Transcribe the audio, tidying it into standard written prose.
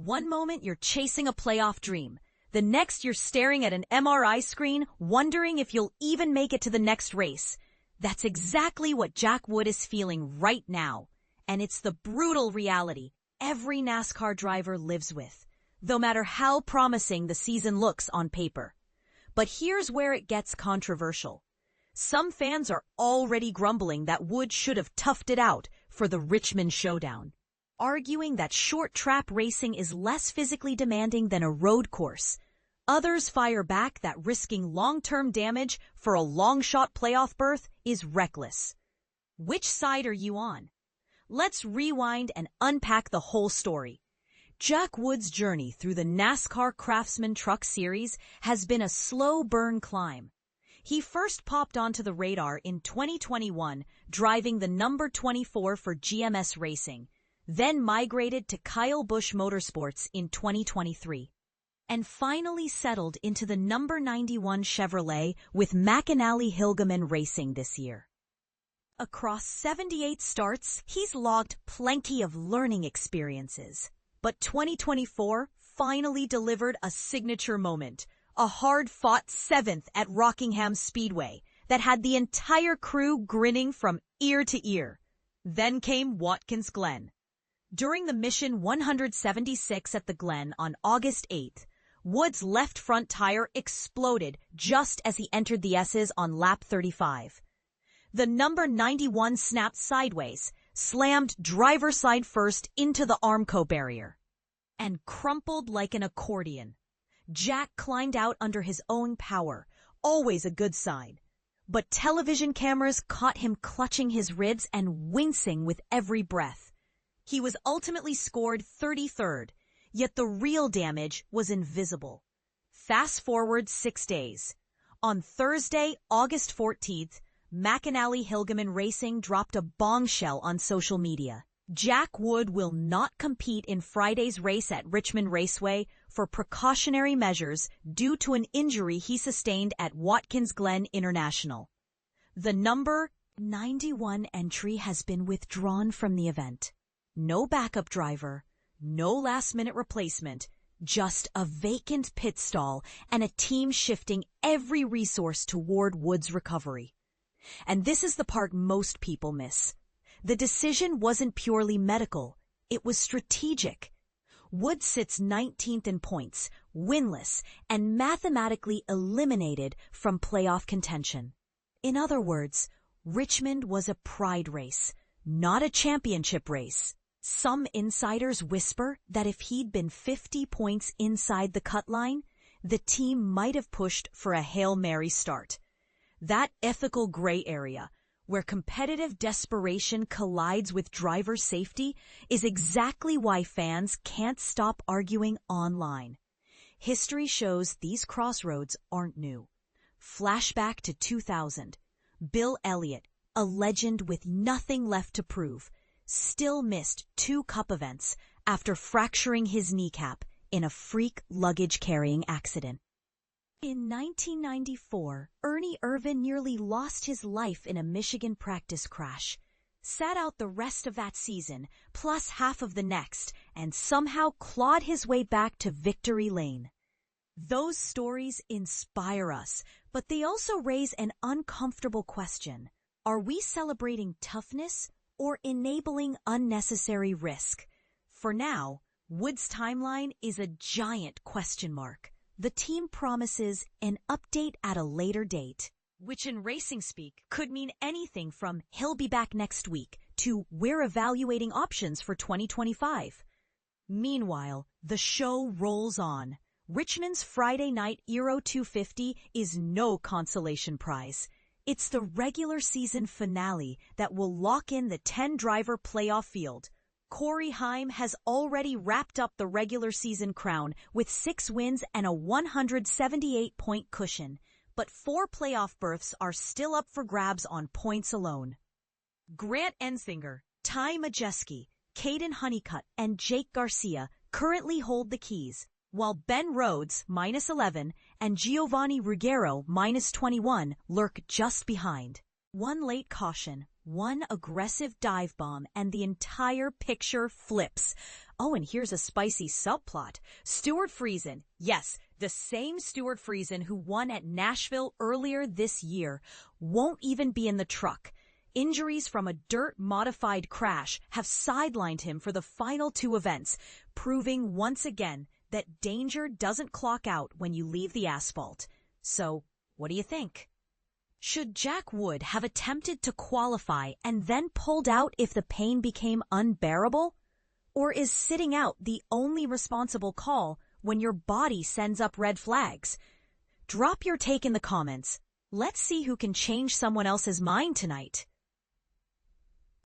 One moment you're chasing a playoff dream. The next you're staring at an MRI screen, wondering if you'll even make it to the next race. That's exactly what Jack Wood is feeling right now. And it's the brutal reality every NASCAR driver lives with, no matter how promising the season looks on paper. But here's where it gets controversial. Some fans are already grumbling that Wood should have toughed it out for the Richmond showdown, arguing that short trap racing is less physically demanding than a road course. Others fire back that risking long-term damage for a long-shot playoff berth is reckless. Which side are you on? Let's rewind and unpack the whole story. Jack Wood's journey through the NASCAR Craftsman Truck Series has been a slow burn climb. He first popped onto the radar in 2021, driving the number 24 for GMS Racing, then migrated to Kyle Busch Motorsports in 2023, and finally settled into the number 91 Chevrolet with McAnally-Hilgemann Racing this year. Across 78 starts, he's logged plenty of learning experiences. But 2024 finally delivered a signature moment, a hard-fought 7th at Rockingham Speedway that had the entire crew grinning from ear to ear. Then came Watkins Glen. During the Mission 176 at the Glen on August 8th, Wood's left front tire exploded just as he entered the S's on lap 35. The number 91 snapped sideways, slammed driver's side first into the Armco barrier, and crumpled like an accordion. Jack climbed out under his own power, always a good sign. But television cameras caught him clutching his ribs and wincing with every breath. He was ultimately scored 33rd, yet the real damage was invisible. Fast forward 6 days. On Thursday, August 14th, McAnally-Hilgemann Racing dropped a bombshell on social media. Jack Wood will not compete in Friday's race at Richmond Raceway for precautionary measures due to an injury he sustained at Watkins Glen International. The number 91 entry has been withdrawn from the event. No backup driver, no last-minute replacement, just a vacant pit stall and a team shifting every resource toward Wood's recovery. And this is the part most people miss. The decision wasn't purely medical, it was strategic. Wood sits 19th in points, winless, and mathematically eliminated from playoff contention. In other words, Richmond was a pride race, not a championship race. Some insiders whisper that if he'd been 50 points inside the cut line, the team might have pushed for a Hail Mary start. That ethical gray area, where competitive desperation collides with driver safety, is exactly why fans can't stop arguing online. History shows these crossroads aren't new. Flashback to 2000. Bill Elliott, a legend with nothing left to prove, still missed 2 Cup events after fracturing his kneecap in a freak luggage-carrying accident. In 1994, Ernie Irvan nearly lost his life in a Michigan practice crash, sat out the rest of that season, plus half of the next, and somehow clawed his way back to victory lane. Those stories inspire us, but they also raise an uncomfortable question. Are we celebrating toughness or enabling unnecessary risk? For now, Wood's timeline is a giant question mark. The team promises an update at a later date, which in racing speak could mean anything from he'll be back next week to we're evaluating options for 2025. Meanwhile, the show rolls on. Richmond's Friday night eero 250 is no consolation prize. It's the regular season finale that will lock in the 10-driver playoff field. Corey Heim has already wrapped up the regular season crown with 6 wins and a 178-point cushion, but 4 playoff berths are still up for grabs on points alone. Grant Ensinger, Ty Majeski, Caden Honeycutt, and Jake Garcia currently hold the keys, while Ben Rhodes, -11, and Giovanni Ruggiero, -21, lurk just behind. One late caution, One aggressive dive bomb and the entire picture flips. Oh, and here's a spicy subplot. Stuart Friesen, yes, the same Stuart Friesen who won at Nashville earlier this year, won't even be in the truck. Injuries from a dirt-modified crash have sidelined him for the final two events, proving once again that danger doesn't clock out when you leave the asphalt. So, what do you think? Should Jack Wood have attempted to qualify and then pulled out if the pain became unbearable? Or is sitting out the only responsible call when your body sends up red flags? Drop your take in the comments. Let's see who can change someone else's mind tonight.